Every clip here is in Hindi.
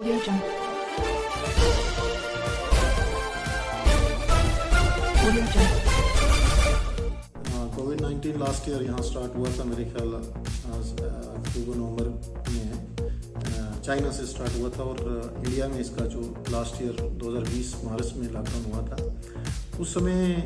Audio Jungle. Audio Jungle. कोविड-19 लास्ट ईयर यहाँ स्टार्ट हुआ था, मेरे ख्याल अक्टूबर नवंबर में चाइना से स्टार्ट हुआ था और इंडिया में इसका जो लास्ट ईयर 2020 मार्च में लॉकडाउन हुआ था, उस समय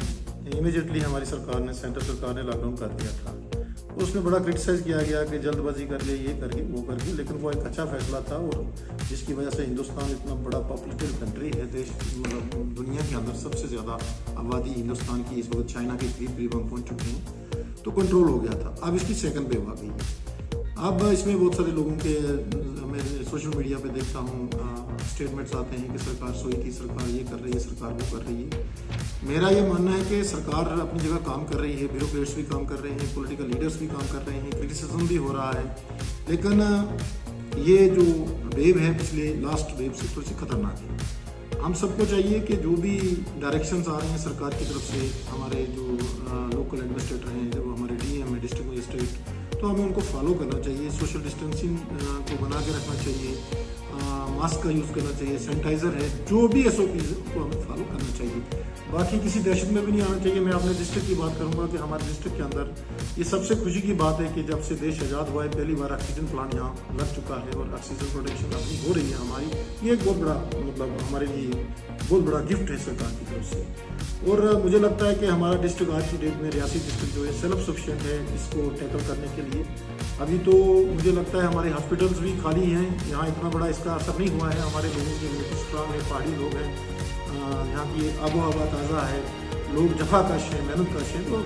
इमीडिएटली हमारी सरकार ने, सेंट्रल सरकार ने लॉकडाउन कर दिया था। तो उसमें बड़ा क्रिटिसाइज़ किया गया कि जल्दबाजी कर लिए, ये करके वो करके, लेकिन वो एक अच्छा फैसला था और जिसकी वजह से हिंदुस्तान इतना बड़ा पॉपुलेटेड कंट्री है, देश मतलब दुनिया के अंदर सबसे ज़्यादा आबादी हिंदुस्तान की इस वक्त चाइना के करीब हम पहुँच चुके हैं, तो कंट्रोल हो गया था। अब इसकी सेकंड वेव आ गई है। अब इसमें बहुत सारे लोगों के, मैं सोशल मीडिया पे देखता हूँ, स्टेटमेंट्स आते हैं कि सरकार सोई थी, सरकार ये कर रही है, सरकार वो कर रही है। मेरा ये मानना है कि सरकार अपनी जगह काम कर रही है, ब्यूरोक्रेट्स भी काम कर रहे हैं, पॉलिटिकल लीडर्स भी काम कर रहे हैं, क्रिटिसिज्म भी हो रहा है, लेकिन ये जो वेव है पिछले लास्ट वेव से थोड़ी सी खतरनाक है। हम सबको चाहिए कि जो भी डायरेक्शंस आ रहे हैं सरकार की तरफ से, हमारे जो लोकल एडमिनिस्ट्रेटर हैं, जो हमारे डीएम है, डिस्ट्रिक्ट मजिस्ट्रेट, तो हमें उनको फॉलो करना चाहिए। सोशल डिस्टेंसिंग को बना के रखना चाहिए, मास्क का यूज़ करना चाहिए, सैनिटाइज़र है, जो भी SOPs है उसको हमें फॉलो करना चाहिए। बाकी किसी दहशत में भी नहीं आना चाहिए। मैं अपने डिस्ट्रिक्ट की बात करूंगा कि हमारे डिस्ट्रिक्ट के अंदर ये सबसे खुशी की बात है कि जब से देश आज़ाद हुआ है, पहली बार ऑक्सीजन प्लांट यहाँ लग चुका है और ऑक्सीजन प्रोडक्शन अपनी हो रही है हमारी। ये एक बहुत बड़ा मतलब हमारे लिए बहुत बड़ा गिफ्ट है सरकार की तरफ से। और मुझे लगता है कि हमारा डिस्ट्रिक्ट आज की डेट में, रियासी डिस्ट्रिक्ट जो है, सेल्फ सफिशिएंट है इसको टैकल करने के लिए। अभी तो मुझे लगता है हमारे हॉस्पिटल्स भी खाली हैं, यहाँ इतना बड़ा इसका असर नहीं हुआ है। हमारे लोगों की इम्यूनिटी स्ट्रांग है, पहाड़ी लोग हैं, यहाँ की आबो हवा ताज़ा है, लोग जफाकश हैं, मेहनतकश हैं, तो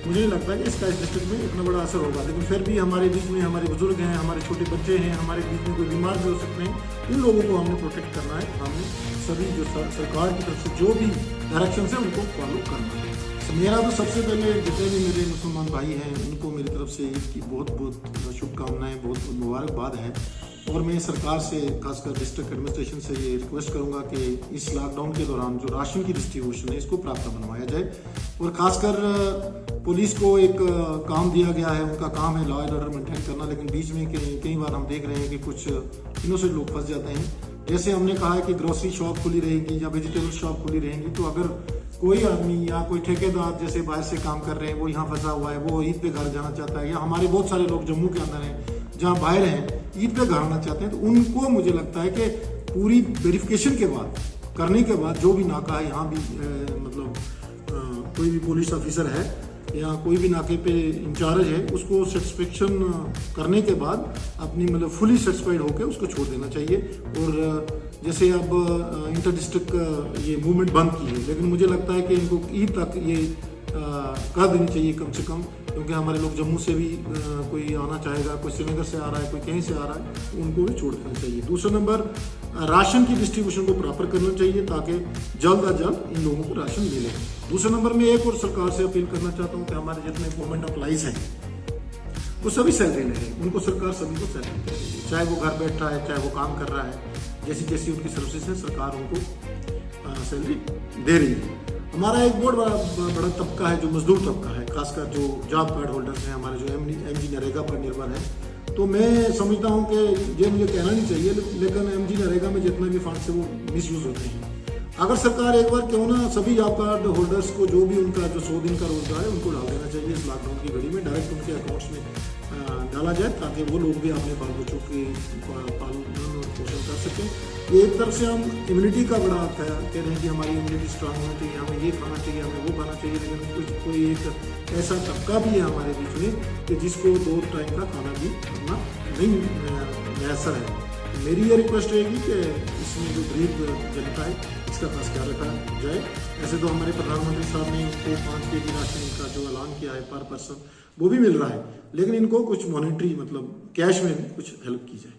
मुझे नहीं लगता है कि इसका इस डिस्ट्रिक्ट में इतना बड़ा असर होगा। लेकिन फिर भी हमारे बीच में हमारे बुजुर्ग हैं, हमारे छोटे बच्चे हैं, हमारे बीच में कोई बीमार भी हो सकते हैं, इन लोगों को हमने प्रोटेक्ट करना है। हमने सभी जो सरकार की तरफ से जो भी डायरेक्शन है उनको फॉलो करना है। मेरा तो सबसे पहले जितने भी मेरे मुसलमान भाई हैं उनको मेरी तरफ से ईद की बहुत बहुत शुभकामनाएं, बहुत बहुत मुबारकबाद है। और मैं सरकार से, खासकर डिस्ट्रिक्ट एडमिनिस्ट्रेशन से ये रिक्वेस्ट करूंगा कि इस लॉकडाउन के दौरान जो राशन की डिस्ट्रीब्यूशन है इसको प्रॉपर बनवाया जाए। और खासकर पुलिस को एक काम दिया गया है, उनका काम है लॉ एंड ऑर्डर मेंटेन करना, लेकिन बीच में कई बार हम देख रहे हैं कि कुछ इनोसेंट लोग फंस जाते हैं। जैसे हमने कहा है कि ग्रोसरी शॉप खुली रहेगी या वेजिटेबल शॉप खुली रहेंगी, तो अगर कोई आदमी या कोई ठेकेदार जैसे बाहर से काम कर रहे हैं, वो यहाँ फंसा हुआ है, वो ईद पे घर जाना चाहता है, या हमारे बहुत सारे लोग जम्मू के अंदर हैं जहाँ बाहर हैं, ईद पे घर आना चाहते हैं, तो उनको मुझे लगता है कि पूरी वेरिफिकेशन के बाद, करने के बाद, जो भी नाका है यहाँ भी मतलब कोई भी पुलिस ऑफिसर है या कोई भी नाके पे इंचार्ज है, उसको सेटिस्फेक्शन करने के बाद अपनी मतलब फुली सेटिस्फाइड होकर उसको छोड़ देना चाहिए। और जैसे अब इंटर डिस्ट्रिक्ट ये मूवमेंट बंद की है, लेकिन मुझे लगता है कि इनको ईद तक ये कर देनी चाहिए कम से कम, क्योंकि हमारे लोग जम्मू से भी कोई आना चाहेगा, कोई श्रीनगर से आ रहा है, कोई कहीं से आ रहा है, तो उनको भी छोड़ देना चाहिए। दूसरा नंबर, राशन की डिस्ट्रीब्यूशन को प्रॉपर करना चाहिए ताकि जल्द अज जल्द इन लोगों को राशन मिले। दूसरा नंबर, मैं एक और सरकार से अपील करना चाहता हूँ कि हमारे जितने गवर्नमेंट एम्प्लॉइज हैं वो सभी सैलरी ले रहे हैं, उनको सरकार सभी को सैलरी दे रही है, चाहे वो घर बैठ रहा है, चाहे वो काम कर रहा है, जैसी जैसी उनकी सर्विसेज है सरकार उनको सैलरी दे रही है। हमारा एक बहुत बड़ा तबका है जो मजदूर तबका है, खासकर जो जॉब कार्ड होल्डर्स हैं हमारे, जो MG नरेगा पर निर्भर है। तो मैं समझता हूँ कि ये मुझे कहना नहीं चाहिए, लेकिन MG नरेगा में जितना भी फंड्स है वो मिसयूज होते हैं। अगर सरकार एक बार क्यों ना सभी जॉब कार्ड होल्डर्स को जो भी उनका जो 100 दिन का रोजगार है उनको डाल देना चाहिए इस लॉकडाउन की घड़ी में, डायरेक्ट उनके अकाउंट्स में डाला जाए, ताकि वो लोग भी अपने बाल बच्चों के पालन पोषण कर सकें। ये एक तरफ से हम इम्यूनिटी का बड़ा कह रहे हैं कि हमारी इम्यूनिटी स्ट्रांग होनी चाहिए, हमें ये खाना चाहिए, हमें वो खाना चाहिए, लेकिन कुछ कोई एक ऐसा तबका भी है हमारे बीच में कि जिसको 2 टाइम का खाना भी करना नहीं मैसर है। मेरी ये रिक्वेस्ट रहेगी कि इसमें जो गरीब जनता है इसका खास ख्याल रखा जाए। ऐसे तो हमारे प्रधानमंत्री साहब ने इनको 5 kg राशन का जो ऐलान किया है पर पर्सन, वो भी मिल रहा है, लेकिन इनको कुछ मॉनेटरी मतलब कैश में कुछ हेल्प की जाए।